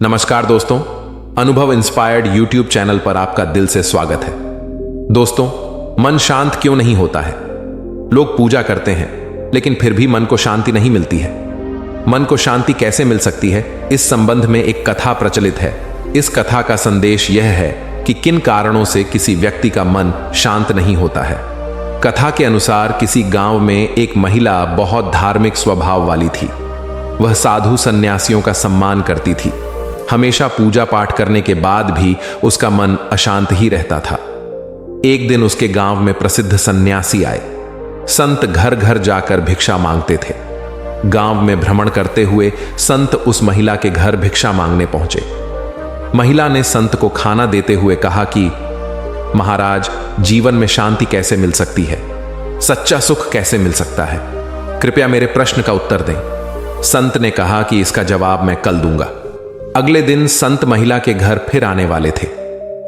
नमस्कार दोस्तों, अनुभव इंस्पायर्ड यूट्यूब चैनल पर आपका दिल से स्वागत है। दोस्तों, मन शांत क्यों नहीं होता है? लोग पूजा करते हैं लेकिन फिर भी मन को शांति नहीं मिलती है। मन को शांति कैसे मिल सकती है, इस संबंध में एक कथा प्रचलित है। इस कथा का संदेश यह है कि किन कारणों से किसी व्यक्ति का मन शांत नहीं होता है। कथा के अनुसार किसी गांव में एक महिला बहुत धार्मिक स्वभाव वाली थी। वह साधु सन्यासियों का सम्मान करती थी। हमेशा पूजा पाठ करने के बाद भी उसका मन अशांत ही रहता था। एक दिन उसके गांव में प्रसिद्ध सन्यासी आए। संत घर घर जाकर भिक्षा मांगते थे। गांव में भ्रमण करते हुए संत उस महिला के घर भिक्षा मांगने पहुंचे। महिला ने संत को खाना देते हुए कहा कि महाराज, जीवन में शांति कैसे मिल सकती है? सच्चा सुख कैसे मिल सकता है? कृपया मेरे प्रश्न का उत्तर दें। संत ने कहा कि इसका जवाब मैं कल दूंगा। अगले दिन संत महिला के घर फिर आने वाले थे।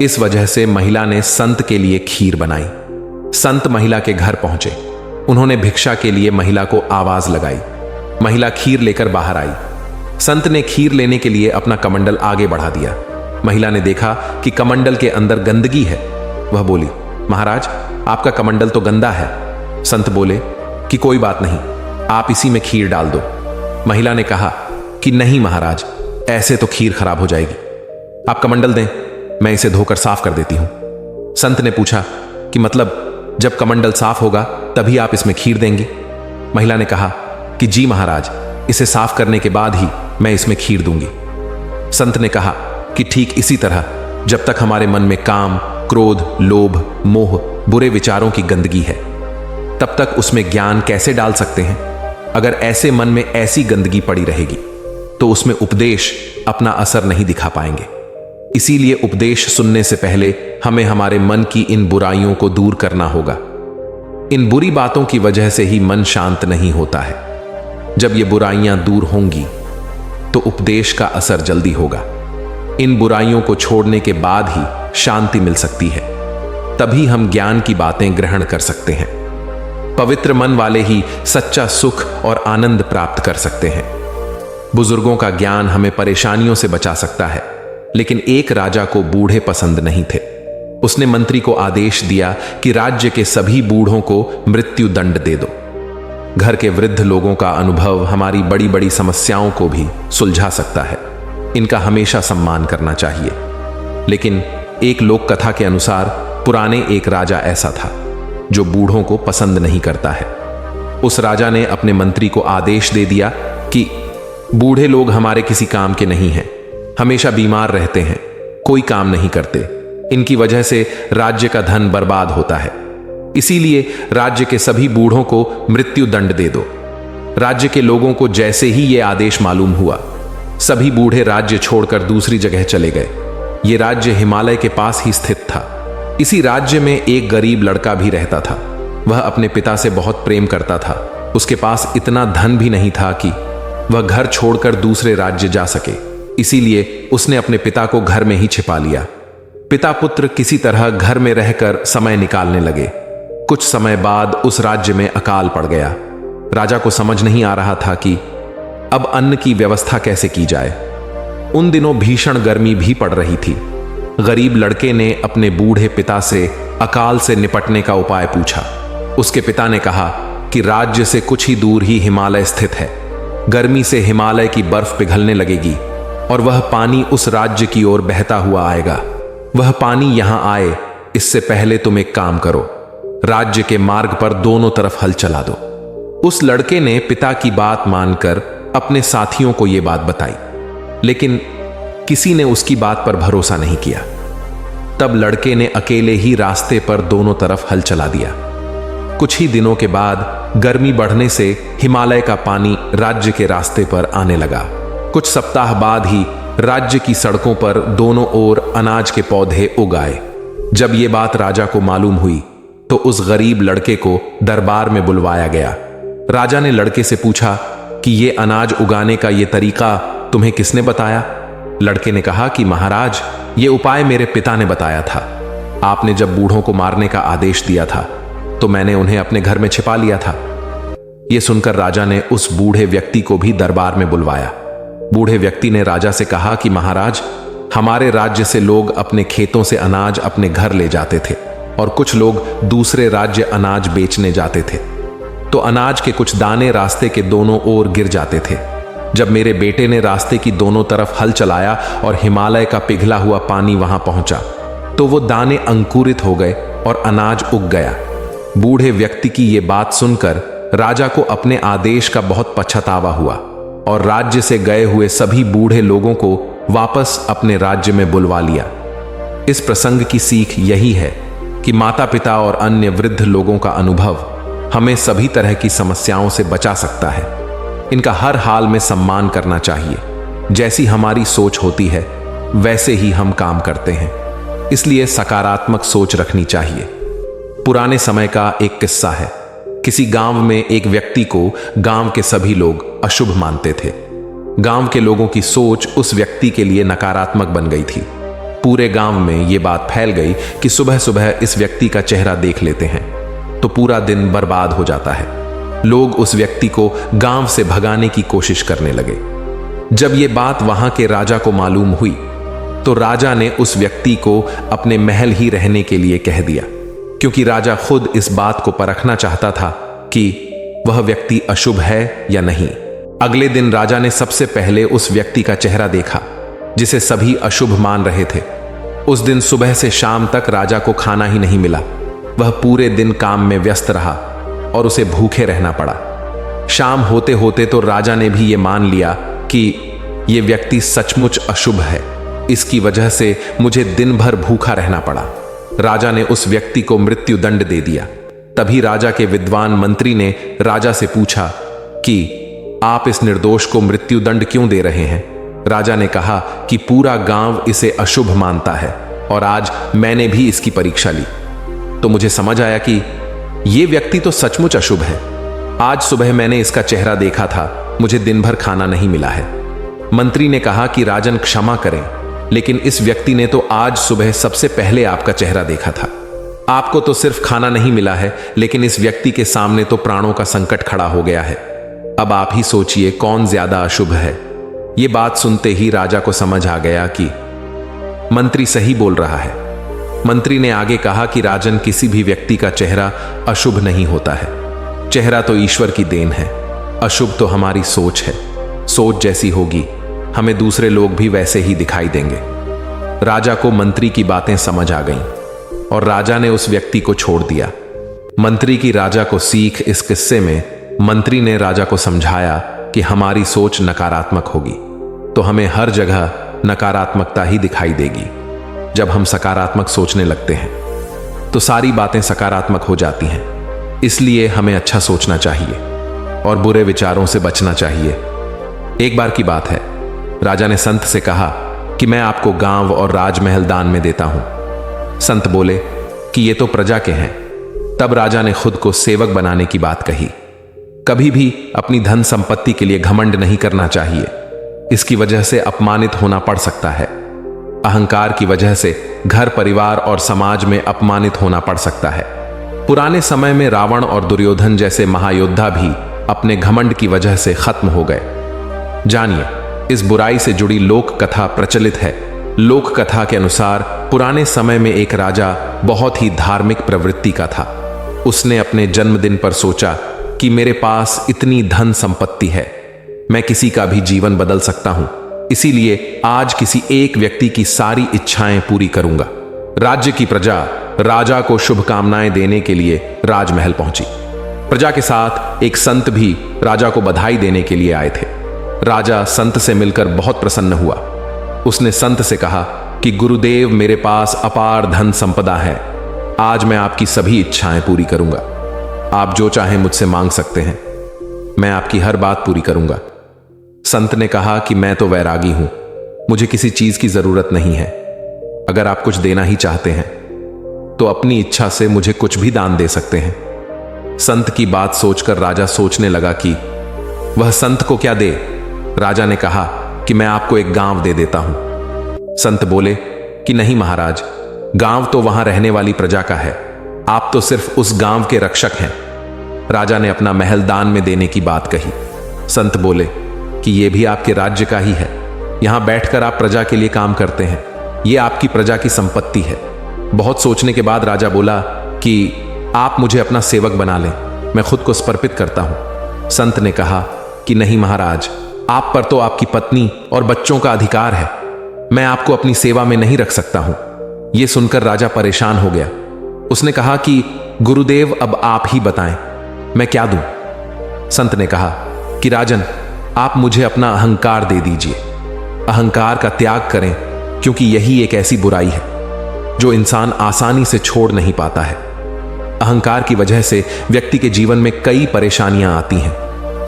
इस वजह से महिला ने संत के लिए खीर बनाई। संत महिला के घर पहुंचे। उन्होंने भिक्षा के लिए महिला को आवाज लगाई। महिला खीर लेकर बाहर आई। संत ने खीर लेने के लिए अपना कमंडल आगे बढ़ा दिया। महिला ने देखा कि कमंडल के अंदर गंदगी है। वह बोली, महाराज, आपका कमंडल तो गंदा है। संत बोले कि कोई बात नहीं, आप इसी में खीर डाल दो। महिला ने कहा कि नहीं महाराज, ऐसे तो खीर खराब हो जाएगी। आप कमंडल दें, मैं इसे धोकर साफ कर देती हूं। संत ने पूछा कि मतलब जब कमंडल साफ होगा तभी आप इसमें खीर देंगी? महिला ने कहा कि जी महाराज, इसे साफ करने के बाद ही मैं इसमें खीर दूंगी। संत ने कहा कि ठीक इसी तरह जब तक हमारे मन में काम, क्रोध, लोभ, मोह, बुरे विचारों की गंदगी है, तब तक उसमें ज्ञान कैसे डाल सकते हैं? अगर ऐसे मन में ऐसी गंदगी पड़ी रहेगी तो उसमें उपदेश अपना असर नहीं दिखा पाएंगे। इसीलिए उपदेश सुनने से पहले हमें हमारे मन की इन बुराइयों को दूर करना होगा। इन बुरी बातों की वजह से ही मन शांत नहीं होता है। जब ये बुराइयां दूर होंगी तो उपदेश का असर जल्दी होगा। इन बुराइयों को छोड़ने के बाद ही शांति मिल सकती है। तभी हम ज्ञान की बातें ग्रहण कर सकते हैं। पवित्र मन वाले ही सच्चा सुख और आनंद प्राप्त कर सकते हैं। बुजुर्गों का ज्ञान हमें परेशानियों से बचा सकता है, लेकिन एक राजा को बूढ़े पसंद नहीं थे। उसने मंत्री को आदेश दिया कि राज्य के सभी बूढ़ों को मृत्यु दंड दे दो। घर के वृद्ध लोगों का अनुभव हमारी बड़ी बड़ी समस्याओं को भी सुलझा सकता है। इनका हमेशा सम्मान करना चाहिए। लेकिन एक लोक कथा के अनुसार पुराने एक राजा ऐसा था जो बूढ़ों को पसंद नहीं करता है। उस राजा ने अपने मंत्री को आदेश दे दिया कि बूढ़े लोग हमारे किसी काम के नहीं हैं, हमेशा बीमार रहते हैं, कोई काम नहीं करते। इनकी वजह से राज्य का धन बर्बाद होता है। इसीलिए राज्य के सभी बूढ़ों को मृत्यु दंड दे दो। राज्य के लोगों को जैसे ही यह आदेश मालूम हुआ, सभी बूढ़े राज्य छोड़कर दूसरी जगह चले गए। यह राज्य हिमालय के पास ही स्थित था। इसी राज्य में एक गरीब लड़का भी रहता था। वह अपने पिता से बहुत प्रेम करता था। उसके पास इतना धन भी नहीं था कि वह घर छोड़कर दूसरे राज्य जा सके। इसीलिए उसने अपने पिता को घर में ही छिपा लिया। पिता पुत्र किसी तरह घर में रहकर समय निकालने लगे। कुछ समय बाद उस राज्य में अकाल पड़ गया। राजा को समझ नहीं आ रहा था कि अब अन्न की व्यवस्था कैसे की जाए। उन दिनों भीषण गर्मी भी पड़ रही थी। गरीब लड़के ने अपने बूढ़े पिता से अकाल से निपटने का उपाय पूछा। उसके पिता ने कहा कि राज्य से कुछ ही दूर ही हिमालय स्थित है। गर्मी से हिमालय की बर्फ पिघलने लगेगी और वह पानी उस राज्य की ओर बहता हुआ आएगा। वह पानी यहां आए इससे पहले तुम एक काम करो, राज्य के मार्ग पर दोनों तरफ हल चला दो। उस लड़के ने पिता की बात मानकर अपने साथियों को यह बात बताई, लेकिन किसी ने उसकी बात पर भरोसा नहीं किया। तब लड़के ने अकेले ही रास्ते पर दोनों तरफ हल चला दिया। कुछ ही दिनों के बाद गर्मी बढ़ने से हिमालय का पानी राज्य के रास्ते पर आने लगा। कुछ सप्ताह बाद ही राज्य की सड़कों पर दोनों ओर अनाज के पौधे उग आए। जब ये बात राजा को मालूम हुई तो उस गरीब लड़के को दरबार में बुलवाया गया। राजा ने लड़के से पूछा कि ये अनाज उगाने का ये तरीका तुम्हें किसने बताया? लड़के ने कहा कि महाराज, ये उपाय मेरे पिता ने बताया था। आपने जब बूढ़ों को मारने का आदेश दिया था तो मैंने उन्हें अपने घर में छिपा लिया था। यह सुनकर राजा ने उस बूढ़े व्यक्ति को भी दरबार में बुलवाया। बूढ़े व्यक्ति ने राजा से कहा कि महाराज, हमारे राज्य से लोग अपने खेतों से अनाज अपने घर ले जाते थे और कुछ लोग दूसरे राज्य अनाज बेचने जाते थे, तो अनाज के कुछ दाने रास्ते के दोनों ओर गिर जाते थे। जब मेरे बेटे ने रास्ते की दोनों तरफ हल चलाया और हिमालय का पिघला हुआ पानी वहां पहुंचा, तो वो दाने अंकुरित हो गए और अनाज उग गया। बूढ़े व्यक्ति की ये बात सुनकर राजा को अपने आदेश का बहुत पछतावा हुआ और राज्य से गए हुए सभी बूढ़े लोगों को वापस अपने राज्य में बुलवा लिया। इस प्रसंग की सीख यही है कि माता पिता और अन्य वृद्ध लोगों का अनुभव हमें सभी तरह की समस्याओं से बचा सकता है। इनका हर हाल में सम्मान करना चाहिए। जैसी हमारी सोच होती है वैसे ही हम काम करते हैं, इसलिए सकारात्मक सोच रखनी चाहिए। पुराने समय का एक किस्सा है। किसी गांव में एक व्यक्ति को गांव के सभी लोग अशुभ मानते थे। गांव के लोगों की सोच उस व्यक्ति के लिए नकारात्मक बन गई थी। पूरे गांव में यह बात फैल गई कि सुबह सुबह इस व्यक्ति का चेहरा देख लेते हैं तो पूरा दिन बर्बाद हो जाता है। लोग उस व्यक्ति को गांव से भगाने की कोशिश करने लगे। जब यह बात वहां के राजा को मालूम हुई तो राजा ने उस व्यक्ति को अपने महल ही रहने के लिए कह दिया, क्योंकि राजा खुद इस बात को परखना चाहता था कि वह व्यक्ति अशुभ है या नहीं। अगले दिन राजा ने सबसे पहले उस व्यक्ति का चेहरा देखा जिसे सभी अशुभ मान रहे थे। उस दिन सुबह से शाम तक राजा को खाना ही नहीं मिला। वह पूरे दिन काम में व्यस्त रहा और उसे भूखे रहना पड़ा। शाम होते होते तो राजा ने भी ये मान लिया कि यह व्यक्ति सचमुच अशुभ है, इसकी वजह से मुझे दिन भर भूखा रहना पड़ा। राजा ने उस व्यक्ति को मृत्यु दंड दे दिया। तभी राजा के विद्वान मंत्री ने राजा से पूछा कि आप इस निर्दोष को मृत्यु दंड क्यों दे रहे हैं? राजा ने कहा कि पूरा गांव इसे अशुभ मानता है और आज मैंने भी इसकी परीक्षा ली तो मुझे समझ आया कि यह व्यक्ति तो सचमुच अशुभ है। आज सुबह मैंने इसका चेहरा देखा था, मुझे दिन भर खाना नहीं मिला है। मंत्री ने कहा कि राजन क्षमा करें, लेकिन इस व्यक्ति ने तो आज सुबह सबसे पहले आपका चेहरा देखा था। आपको तो सिर्फ खाना नहीं मिला है, लेकिन इस व्यक्ति के सामने तो प्राणों का संकट खड़ा हो गया है। अब आप ही सोचिए कौन ज्यादा अशुभ है। यह बात सुनते ही राजा को समझ आ गया कि मंत्री सही बोल रहा है। मंत्री ने आगे कहा कि राजन, किसी भी व्यक्ति का चेहरा अशुभ नहीं होता है। चेहरा तो ईश्वर की देन है, अशुभ तो हमारी सोच है। सोच जैसी होगी हमें दूसरे लोग भी वैसे ही दिखाई देंगे। राजा को मंत्री की बातें समझ आ गईं और राजा ने उस व्यक्ति को छोड़ दिया। मंत्री की राजा को सीख इस किस्से में मंत्री ने राजा को समझाया कि हमारी सोच नकारात्मक होगी तो हमें हर जगह नकारात्मकता ही दिखाई देगी। जब हम सकारात्मक सोचने लगते हैं तो सारी बातें सकारात्मक हो जाती हैं। इसलिए हमें अच्छा सोचना चाहिए और बुरे विचारों से बचना चाहिए। एक बार की बात है, राजा ने संत से कहा कि मैं आपको गांव और राजमहल दान में देता हूं। संत बोले कि ये तो प्रजा के हैं। तब राजा ने खुद को सेवक बनाने की बात कही। कभी भी अपनी धन संपत्ति के लिए घमंड नहीं करना चाहिए, इसकी वजह से अपमानित होना पड़ सकता है। अहंकार की वजह से घर, परिवार और समाज में अपमानित होना पड़ सकता है। पुराने समय में रावण और दुर्योधन जैसे महायोद्धा भी अपने घमंड की वजह से खत्म हो गए। जानिए, इस बुराई से जुड़ी लोक कथा प्रचलित है। लोक कथा के अनुसार पुराने समय में एक राजा बहुत ही धार्मिक प्रवृत्ति का था। उसने अपने जन्मदिन पर सोचा कि मेरे पास इतनी धन संपत्ति है, मैं किसी का भी जीवन बदल सकता हूं, इसीलिए आज किसी एक व्यक्ति की सारी इच्छाएं पूरी करूंगा। राज्य की प्रजा राजा को शुभकामनाएं देने के लिए राजमहल पहुंची। प्रजा के साथ एक संत भी राजा को बधाई देने के लिए आए थे। राजा संत से मिलकर बहुत प्रसन्न हुआ। उसने संत से कहा कि गुरुदेव, मेरे पास अपार धन संपदा है, आज मैं आपकी सभी इच्छाएं पूरी करूंगा। आप जो चाहें मुझसे मांग सकते हैं, मैं आपकी हर बात पूरी करूंगा। संत ने कहा कि मैं तो वैरागी हूं, मुझे किसी चीज की जरूरत नहीं है। अगर आप कुछ देना ही चाहते हैं तो अपनी इच्छा से मुझे कुछ भी दान दे सकते हैं। संत की बात सोचकर राजा सोचने लगा कि वह संत को क्या दे। राजा ने कहा कि मैं आपको एक गांव दे देता हूं। संत बोले कि नहीं महाराज, गांव तो वहां रहने वाली प्रजा का है, आप तो सिर्फ उस गांव के रक्षक हैं। राजा ने अपना महल दान में देने की बात कही। संत बोले कि यह भी आपके राज्य का ही है। यहां बैठकर आप प्रजा के लिए काम करते हैं। यह आपकी प्रजा की संपत्ति है। बहुत सोचने के बाद राजा बोला कि आप मुझे अपना सेवक बना लें, मैं खुद को समर्पित करता हूं। संत ने कहा कि नहीं महाराज, आप पर तो आपकी पत्नी और बच्चों का अधिकार है, मैं आपको अपनी सेवा में नहीं रख सकता हूं। यह सुनकर राजा परेशान हो गया। उसने कहा कि गुरुदेव, अब आप ही बताएं, मैं क्या दूं? संत ने कहा कि राजन, आप मुझे अपना अहंकार दे दीजिए। अहंकार का त्याग करें, क्योंकि यही एक ऐसी बुराई है जो इंसान आसानी से छोड़ नहीं पाता है। अहंकार की वजह से व्यक्ति के जीवन में कई परेशानियां आती हैं।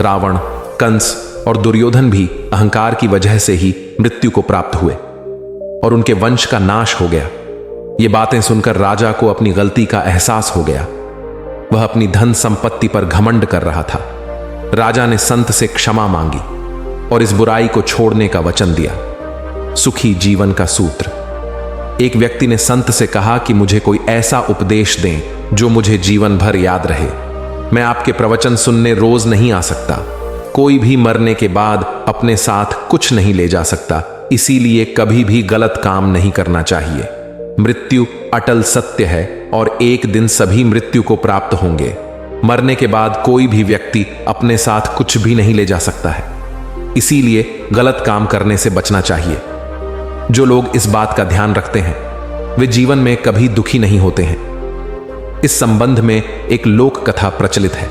रावण, कंस और दुर्योधन भी अहंकार की वजह से ही मृत्यु को प्राप्त हुए और उनके वंश का नाश हो गया। ये बातें सुनकर राजा को अपनी गलती का एहसास हो गया। वह अपनी धन संपत्ति पर घमंड कर रहा था। राजा ने संत से क्षमा मांगी और इस बुराई को छोड़ने का वचन दिया। सुखी जीवन का सूत्र। एक व्यक्ति ने संत से कहा कि मुझे कोई ऐसा उपदेश दें जो मुझे जीवन भर याद रहे। मैं आपके प्रवचन सुनने रोज नहीं आ सकता। कोई भी मरने के बाद अपने साथ कुछ नहीं ले जा सकता, इसीलिए कभी भी गलत काम नहीं करना चाहिए। मृत्यु अटल सत्य है और एक दिन सभी मृत्यु को प्राप्त होंगे। मरने के बाद कोई भी व्यक्ति अपने साथ कुछ भी नहीं ले जा सकता है, इसीलिए गलत काम करने से बचना चाहिए। जो लोग इस बात का ध्यान रखते हैं वे जीवन में कभी दुखी नहीं होते हैं। इस संबंध में एक लोक कथा प्रचलित है।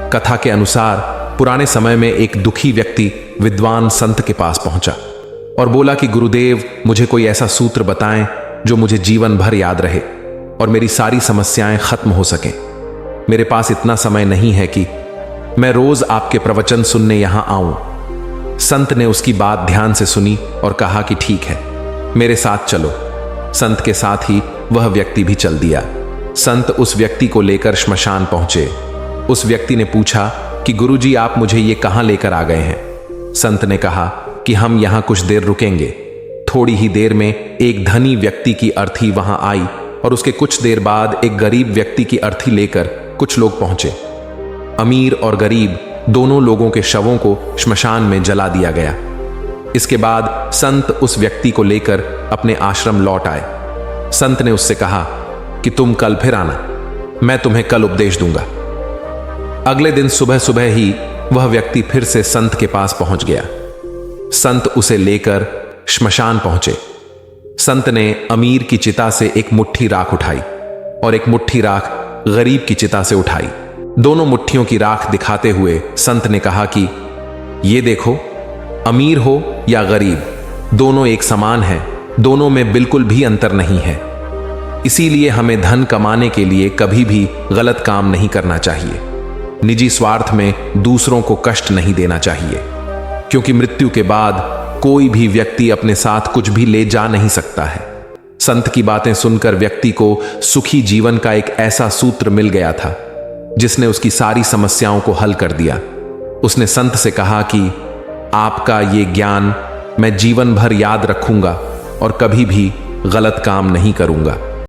कथा के अनुसार पुराने समय में एक दुखी व्यक्ति विद्वान संत के पास पहुंचा और बोला कि गुरुदेव, मुझे कोई ऐसा सूत्र बताएं जो मुझे जीवन भर याद रहे और मेरी सारी समस्याएं खत्म हो सकें। मेरे पास इतना समय नहीं है कि मैं रोज आपके प्रवचन सुनने यहां आऊं। संत ने उसकी बात ध्यान से सुनी और कहा कि ठीक है, मेरे साथ चलो। संत के साथ ही वह व्यक्ति भी चल दिया। संत उस व्यक्ति को लेकर श्मशान पहुंचे। उस व्यक्ति ने पूछा कि गुरुजी, आप मुझे ये कहां लेकर आ गए हैं? संत ने कहा कि हम यहां कुछ देर रुकेंगे। थोड़ी ही देर में एक धनी व्यक्ति की अर्थी वहां आई और उसके कुछ देर बाद एक गरीब व्यक्ति की अर्थी लेकर कुछ लोग पहुंचे। अमीर और गरीब दोनों लोगों के शवों को श्मशान में जला दिया गया। इसके बाद संत उस व्यक्ति को लेकर अपने आश्रम लौट आए। संत ने उससे कहा कि तुम कल फिर आना, मैं तुम्हें कल उपदेश दूंगा। अगले दिन सुबह सुबह ही वह व्यक्ति फिर से संत के पास पहुंच गया। संत उसे लेकर श्मशान पहुंचे। संत ने अमीर की चिता से एक मुट्ठी राख उठाई और एक मुट्ठी राख गरीब की चिता से उठाई। दोनों मुट्ठियों की राख दिखाते हुए संत ने कहा कि ये देखो, अमीर हो या गरीब, दोनों एक समान हैं, दोनों में बिल्कुल भी अंतर नहीं है। इसीलिए हमें धन कमाने के लिए कभी भी गलत काम नहीं करना चाहिए। निजी स्वार्थ में दूसरों को कष्ट नहीं देना चाहिए, क्योंकि मृत्यु के बाद कोई भी व्यक्ति अपने साथ कुछ भी ले जा नहीं सकता है। संत की बातें सुनकर व्यक्ति को सुखी जीवन का एक ऐसा सूत्र मिल गया था जिसने उसकी सारी समस्याओं को हल कर दिया। उसने संत से कहा कि आपका ये ज्ञान मैं जीवन भर याद रखूंगा और कभी भी गलत काम नहीं करूंगा।